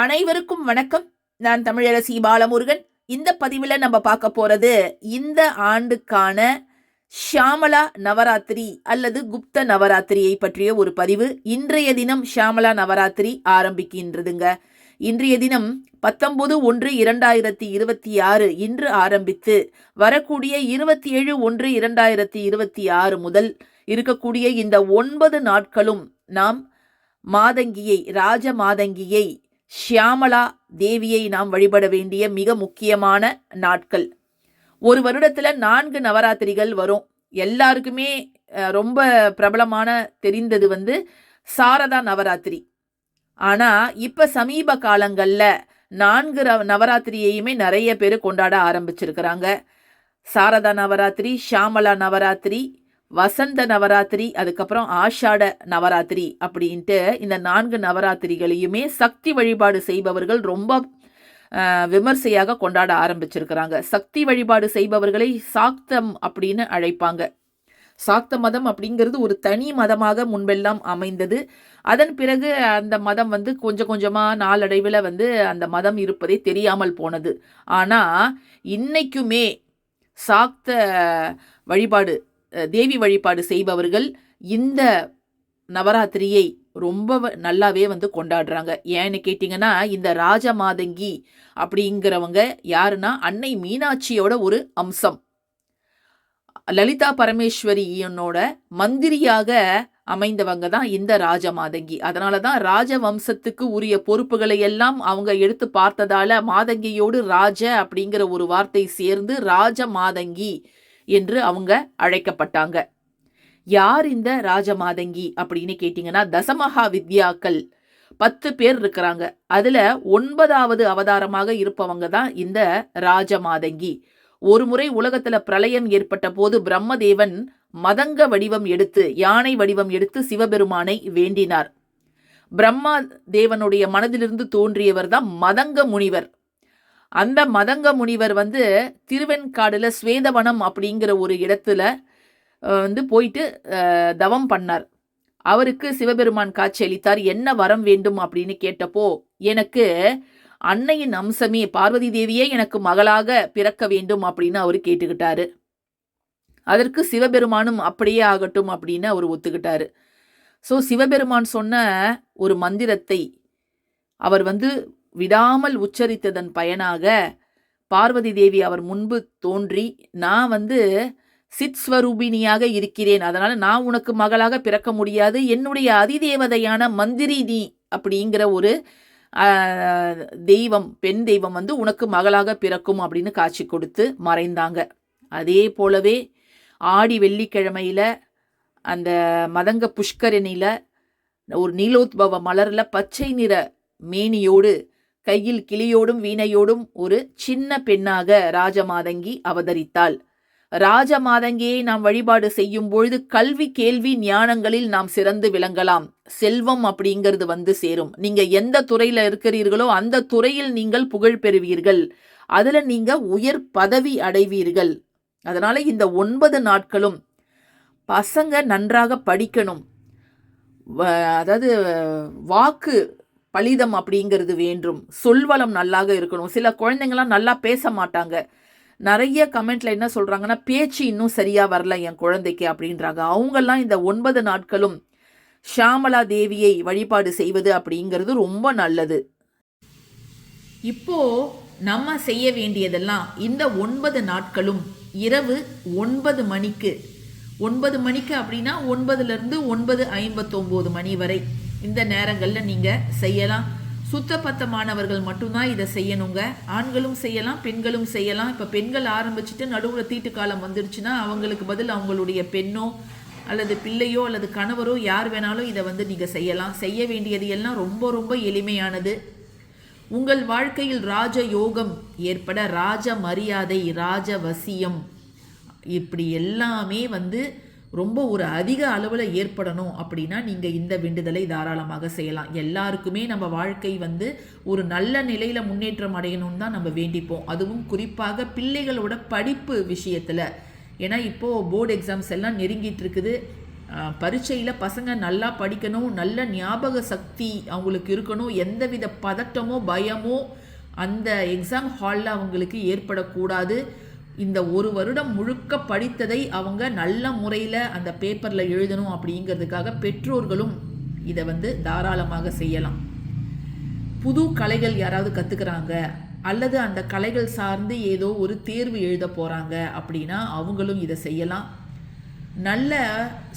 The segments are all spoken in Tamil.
அனைவருக்கும் வணக்கம். நான் தமிழரசி பாலமுருகன். இந்த பதிவில் நம்ம பார்க்க போறது இந்த ஆண்டுக்கான ஷியாமளா நவராத்திரி அல்லது குப்த நவராத்திரியை பற்றிய ஒரு பதிவு. இன்றைய தினம் ஷியாமளா நவராத்திரி ஆரம்பிக்கின்றதுங்க. இன்றைய தினம் 19/1/2026 இன்று ஆரம்பித்து வரக்கூடிய 27/1/2026 முதல் இருக்கக்கூடிய இந்த 9 நாட்களும் நாம் மாதங்கியை, ராஜ மாதங்கியை, ஷியாமளா தேவியை நாம் வழிபட வேண்டிய மிக முக்கியமான நாட்கள். ஒரு வருடத்துல 4 நவராத்திரிகள் வரும். எல்லாருக்குமே ரொம்ப பிரபலமான தெரிந்தது சாரதா நவராத்திரி. ஆனா இப்ப சமீப காலங்கள்ல 4 நவராத்திரியையுமே நிறைய பேர் கொண்டாட ஆரம்பிச்சிருக்கிறாங்க. சாரதா நவராத்திரி, ஷியாமளா நவராத்திரி, வசந்த நவராத்திரி, அதுக்கப்புறம் ஆஷாட நவராத்திரி அப்படின்ட்டு இந்த 4 நவராத்திரிகளையுமே சக்தி வழிபாடு செய்பவர்கள் ரொம்ப விமர்சையாக கொண்டாட ஆரம்பிச்சிருக்கிறாங்க. சக்தி வழிபாடு செய்பவர்களை சாக்தம் அப்படின்னு அழைப்பாங்க. சாக்த மதம் அப்படிங்கிறது ஒரு தனி மதமாக முன்பெல்லாம் அமைந்தது. அதன் பிறகு அந்த மதம் கொஞ்சம் கொஞ்சமாக நாளடைவில் அந்த மதம் இருப்பதே தெரியாமல் போனது. ஆனால் இன்னைக்குமே சாக்த வழிபாடு, தேவி வழிபாடு செய்பவர்கள் இந்த நவராத்திரியை ரொம்ப நல்லாவே கொண்டாடுறாங்க. ஏன்னு கேட்டிங்கன்னா, இந்த ராஜ மாதங்கி அப்படிங்கிறவங்க யாருன்னா அன்னை மீனாட்சியோட ஒரு அம்சம். லலிதா பரமேஸ்வரியோட மந்திரியாக அமைந்தவங்க தான் இந்த ராஜ மாதங்கி. அதனால தான் ராஜ வம்சத்துக்கு உரிய பொறுப்புகளை எல்லாம் அவங்க எடுத்து பார்த்ததால மாதங்கியோடு ராஜ அப்படிங்கிற ஒரு வார்த்தை சேர்ந்து ராஜ மாதங்கி என்று அவங்க அழைக்கப்பட்டாங்க. யார் இந்த ராஜமாதங்கி அப்படின்னு கேட்டிங்கன்னா, தசமகா வித்யாக்கள் 10 பேர் இருக்கிறாங்க. அதுல 9வது அவதாரமாக இருப்பவங்க தான் இந்த ராஜமாதங்கி. ஒரு முறை உலகத்துல பிரளயம் ஏற்பட்ட போது பிரம்மதேவன் மதங்க வடிவம் எடுத்து, யானை வடிவம் எடுத்து சிவபெருமானை வேண்டினார். பிரம்மா தேவனுடைய மனதிலிருந்து தோன்றியவர் தான் மதங்க முனிவர். அந்த மதங்க முனிவர் திருவெண்காடுல ஸ்வேதவனம் அப்படிங்கிற ஒரு இடத்துல போயிட்டு தவம் பண்ணார். அவருக்கு சிவபெருமான் காட்சி அளித்தார். என்ன வரம் வேண்டும் அப்படின்னு கேட்டப்போ, எனக்கு அன்னையின் அம்சமே பார்வதி தேவியே எனக்கு மகளாக பிறக்க வேண்டும் அப்படின்னு அவர் கேட்டுக்கிட்டாரு. அதற்கு சிவபெருமானும் அப்படியே ஆகட்டும் அப்படின்னு அவர் ஒத்துக்கிட்டாரு. ஸோ சிவபெருமான் சொன்ன ஒரு மந்திரத்தை அவர் விடாமல் உச்சரித்ததன் பயனாக பார்வதி தேவி அவர் முன்பு தோன்றி, நான் சித்ஸ்வரூபிணியாக இருக்கிறேன், அதனால நான் உனக்கு மகளாக பிறக்க முடியாது, என்னுடைய அதிதேவதையான மந்திரி நீ அப்படிங்கிற ஒரு தெய்வம், பெண் தெய்வம் உனக்கு மகளாக பிறக்கும் அப்படின்னு காட்சி கொடுத்து மறைந்தாங்க. அதே போலவே ஆடி வெள்ளிக்கிழமையில அந்த மதங்க புஷ்கரணியில ஒரு நீலோத்பவ மலர்ல பச்சை நிற மேனியோடு கையில் கிளியோடும் வீணையோடும் ஒரு சின்ன பெண்ணாக ராஜமாதங்கி அவதரித்தாள். ராஜமாதங்கியை நாம் வழிபாடு செய்யும் பொழுது கல்வி, கேள்வி, ஞானங்களில் நாம் சிறந்து விளங்கலாம். செல்வம் அப்படிங்கிறது சேரும். நீங்க எந்த துறையில இருக்கிறீர்களோ அந்த துறையில் நீங்கள் புகழ் பெறுவீர்கள். அதுல நீங்க உயர் பதவி அடைவீர்கள். அதனால இந்த 9 நாட்களும் பசங்க நன்றாக படிக்கணும். அதாவது வாக்கு பலிதம் அப்படிங்கிறது வேண்டும். சொல்வளம் நல்லாக இருக்கணும். சில குழந்தைங்களாம் நல்லா பேச மாட்டாங்க. நிறைய கமெண்ட்ல என்ன சொல்றாங்கன்னா, பேச்சு இன்னும் சரியா வரல என் குழந்தைக்கு அப்படின்றாங்க. அவங்கெல்லாம் இந்த 9 நாட்களும் ஷியாமளா தேவியை வழிபாடு செய்வது அப்படிங்கிறது ரொம்ப நல்லது. இப்போ நம்ம செய்ய வேண்டியதெல்லாம் இந்த 9 நாட்களும் இரவு 9 மணிக்கு, 9 மணிக்கு அப்படின்னா 9லிருந்து 9:59 மணி வரை இந்த நேரங்களில் நீங்கள் செய்யலாம். சுத்தபத்தமானவர்கள் மட்டும்தான் இதை செய்யணுங்க. ஆண்களும் செய்யலாம், பெண்களும் செய்யலாம். இப்போ பெண்கள் ஆரம்பிச்சுட்டு நடுவில் தீட்டுக்காலம் வந்துருச்சுன்னா அவங்களுக்கு பதில் அவங்களுடைய பெண்ணோ அல்லது பிள்ளையோ அல்லது கணவரோ யார் வேணாலும் இதை நீங்கள் செய்யலாம். செய்ய வேண்டியது எல்லாம் ரொம்ப ரொம்ப எளிமையானது. உங்கள் வாழ்க்கையில் ராஜ யோகம் ஏற்பட ராஜ மரியாதை, ராஜ வசியம் இப்படி எல்லாமே ரொம்ப ஒரு அதிக அளவில் ஏற்படணும் அப்படின்னா நீங்கள் இந்த வேண்டுதலை தாராளமாக செய்யலாம். எல்லாருக்குமே நம்ம வாழ்க்கை ஒரு நல்ல நிலையில் முன்னேற்றம் அடையணும்னு தான் நம்ம வேண்டிப்போம். அதுவும் குறிப்பாக பிள்ளைகளோட படிப்பு விஷயத்தில். ஏன்னா இப்போது போர்டு எக்ஸாம்ஸ் எல்லாம் நெருங்கிட்டு இருக்குது. பரீட்சையில் பசங்க நல்லா படிக்கணும், நல்ல ஞாபக சக்தி அவங்களுக்கு இருக்கணும், எந்தவித பதட்டமோ பயமோ அந்த எக்ஸாம் ஹாலில் அவங்களுக்கு ஏற்படக்கூடாது. இந்த ஒரு வருடம் முழுக்க படித்ததை அவங்க நல்ல முறையில் அந்த பேப்பரில் எழுதணும் அப்படிங்கிறதுக்காக பெற்றோர்களும் இதை தாராளமாக செய்யலாம். புது கலைகள் யாராவது கற்றுக்கிறாங்க அல்லது அந்த கலைகள் சார்ந்து ஏதோ ஒரு தேர்வு எழுத போகிறாங்க அப்படின்னா அவங்களும் இதை செய்யலாம். நல்ல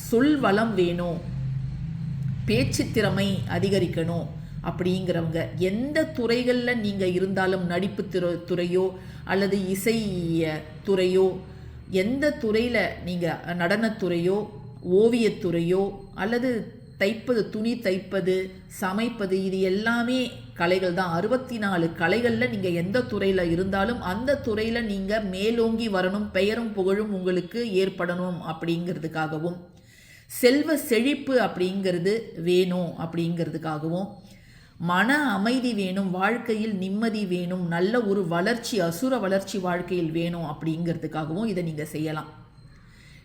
சொல் வளம் வேணும், பேச்சு திறமை அதிகரிக்கணும் அப்படிங்கிறவங்க எந்த துறைகளில் நீங்கள் இருந்தாலும், நடிப்பு துறையோ அல்லது இசை துறையோ, எந்த துறையில் நீங்கள் நடனத்துறையோ ஓவியத்துறையோ அல்லது தைப்பது, துணி தைப்பது, சமைப்பது, இது எல்லாமே கலைகள் தான். 64 கலைகளில் நீங்கள் எந்த துறையில் இருந்தாலும் அந்த துறையில் நீங்கள் மேலோங்கி வரணும், பெயரும் புகழும் உங்களுக்கு ஏற்படணும் அப்படிங்கிறதுக்காகவும், செல்வ செழிப்பு அப்படிங்கிறது வேணும் அப்படிங்கிறதுக்காகவும், மன அமைதி வேணும், வாழ்க்கையில் நிம்மதி வேணும், நல்ல ஒரு வளர்ச்சி, அசுர வளர்ச்சி வாழ்க்கையில் வேணும் அப்படிங்கிறதுக்காகவும் இதை நீங்கள் செய்யலாம்.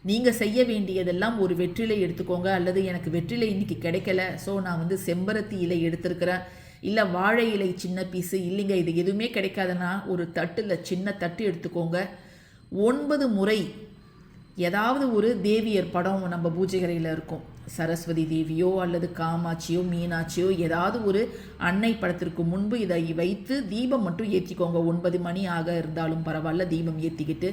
நீங்கள் செய்ய வேண்டியதெல்லாம் ஒரு வெற்றிலை எடுத்துக்கோங்க, அல்லது எனக்கு வெற்றிலை இன்றைக்கி கிடைக்கல, ஸோ நான் செம்பருத்தி இலை எடுத்துருக்கிறேன், இல்லை வாழை இலை சின்ன பீஸு, இல்லைங்க இது எதுவுமே கிடைக்காதுன்னா ஒரு தட்டில் சின்ன தட்டு எடுத்துக்கோங்க. 9 முறை ஏதாவது ஒரு தேவியர் படம் நம்ம பூஜைகரையில் இருக்கும், சரஸ்வதி தேவியோ அல்லது காமாட்சியோ மீனாட்சியோ ஏதாவது ஒரு அன்னை படத்திற்கு முன்பு இதை வைத்து தீபம் மட்டும் ஏற்றிக்கோங்க. 9 மணி ஆக இருந்தாலும் பரவாயில்ல, தீபம் ஏற்றிக்கிட்டு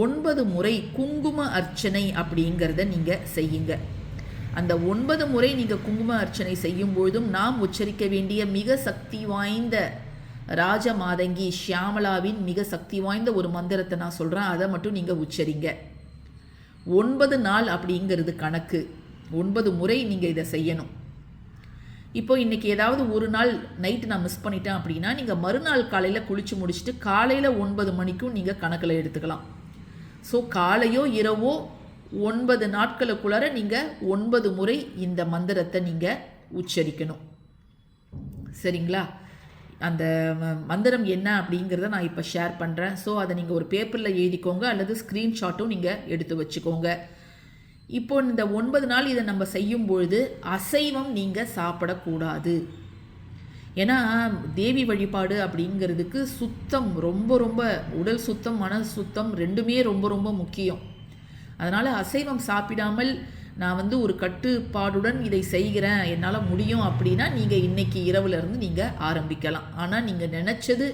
9 முறை குங்கும அர்ச்சனை அப்படிங்கிறத நீங்கள் செய்யுங்க. அந்த 9 முறை நீங்கள் குங்கும அர்ச்சனை செய்யும் பொழுதும் நாம் உச்சரிக்க வேண்டிய மிக சக்தி வாய்ந்த ராஜ மாதங்கி ஷியாமளாவின் மிக சக்தி வாய்ந்த ஒரு மந்திரத்தை நான் சொல்கிறேன், அதை மட்டும் நீங்கள் உச்சரிங்க. 9 நாள் அப்படிங்கிறது கணக்கு, 9 முறை நீங்கள் இதை செய்யணும். இப்போ இன்றைக்கி ஏதாவது ஒரு நாள் நைட்டு நான் மிஸ் பண்ணிட்டேன் அப்படின்னா நீங்கள் மறுநாள் காலையில் குளித்து முடிச்சுட்டு காலையில் 9 மணிக்கும் நீங்கள் கணக்கில் எடுத்துக்கலாம். ஸோ காலையோ இரவோ 9 நாட்களுக்குள்ளார நீங்கள் 9 முறை இந்த மந்திரத்தை நீங்கள் உச்சரிக்கணும். சரிங்களா? அந்த மந்திரம் என்ன அப்படிங்கிறத நான் இப்போ ஷேர் பண்ணுறேன். ஸோ அதை நீங்கள் ஒரு பேப்பரில் எழுதிக்கோங்க அல்லது ஸ்க்ரீன்ஷாட்டும் நீங்கள் எடுத்து வச்சுக்கோங்க. இப்போ இந்த 9 நாள் இதை நம்ம செய்யும் பொழுது அசைவம் நீங்கள் சாப்பிடக்கூடாது. ஏன்னா தேவி வழிபாடு அப்படிங்கிறதுக்கு சுத்தம் ரொம்ப ரொம்ப, உடல் சுத்தம் மன சுத்தம் ரெண்டுமே ரொம்ப ரொம்ப முக்கியம். அதனால் அசைவம் சாப்பிடாமல் நான் ஒரு கட்டுப்பாடுடன் இதை செய்கிறேன், என்னால் முடியும் அப்படின்னா நீங்கள் இன்றைக்கி இரவுலேருந்து நீங்கள் ஆரம்பிக்கலாம். ஆனால் நீங்கள் நினச்சது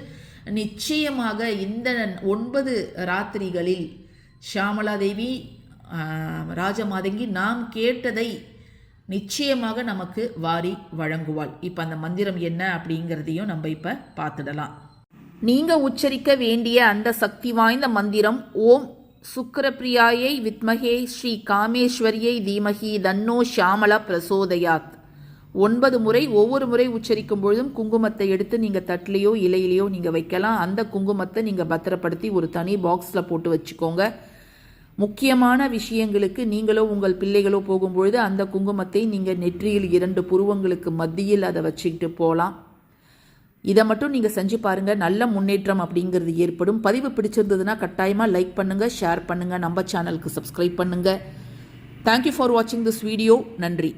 நிச்சயமாக இந்த 9 ராத்திரிகளில் ஷியாமளா தேவி ராஜமாதங்கி நாம் கேட்டதை நிச்சயமாக நமக்கு வாரி வழங்குவாள். இப்போ அந்த மந்திரம் என்ன அப்படிங்கிறதையும் நம்ம இப்போ பார்த்துடலாம். நீங்கள் உச்சரிக்க வேண்டிய அந்த சக்தி வாய்ந்த மந்திரம் ஓம் சுக்கரப்பிரியாயை வித்மகே ஸ்ரீ காமேஸ்வரியை தீமகி தன்னோ ஷியாமளா பிரசோதயாத். 9 முறை, ஒவ்வொரு முறை உச்சரிக்கும் பொழுதும் குங்குமத்தை எடுத்து நீங்கள் தட்டிலையோ இலையிலையோ நீங்கள் வைக்கலாம். அந்த குங்குமத்தை நீங்கள் பத்திரப்படுத்தி ஒரு தனி பாக்ஸில் போட்டு வச்சுக்கோங்க. முக்கியமான விஷயங்களுக்கு நீங்களோ உங்கள் பிள்ளைகளோ போகும்பொழுது அந்த குங்குமத்தை நீங்கள் நெற்றியில் 2 புருவங்களுக்கு மத்தியில் அதை வச்சுக்கிட்டு போகலாம். இதை மட்டும் நீங்கள் செஞ்சு பாருங்கள், நல்ல முன்னேற்றம் அப்படிங்கிறது ஏற்படும். பதிவு பிடிச்சிருந்ததுன்னா கட்டாயமாக லைக் பண்ணுங்கள், ஷேர் பண்ணுங்கள், நம்ம சேனலுக்கு சப்ஸ்கிரைப் பண்ணுங்கள். தேங்க்யூ ஃபார் வாட்சிங் திஸ் வீடியோ. நன்றி.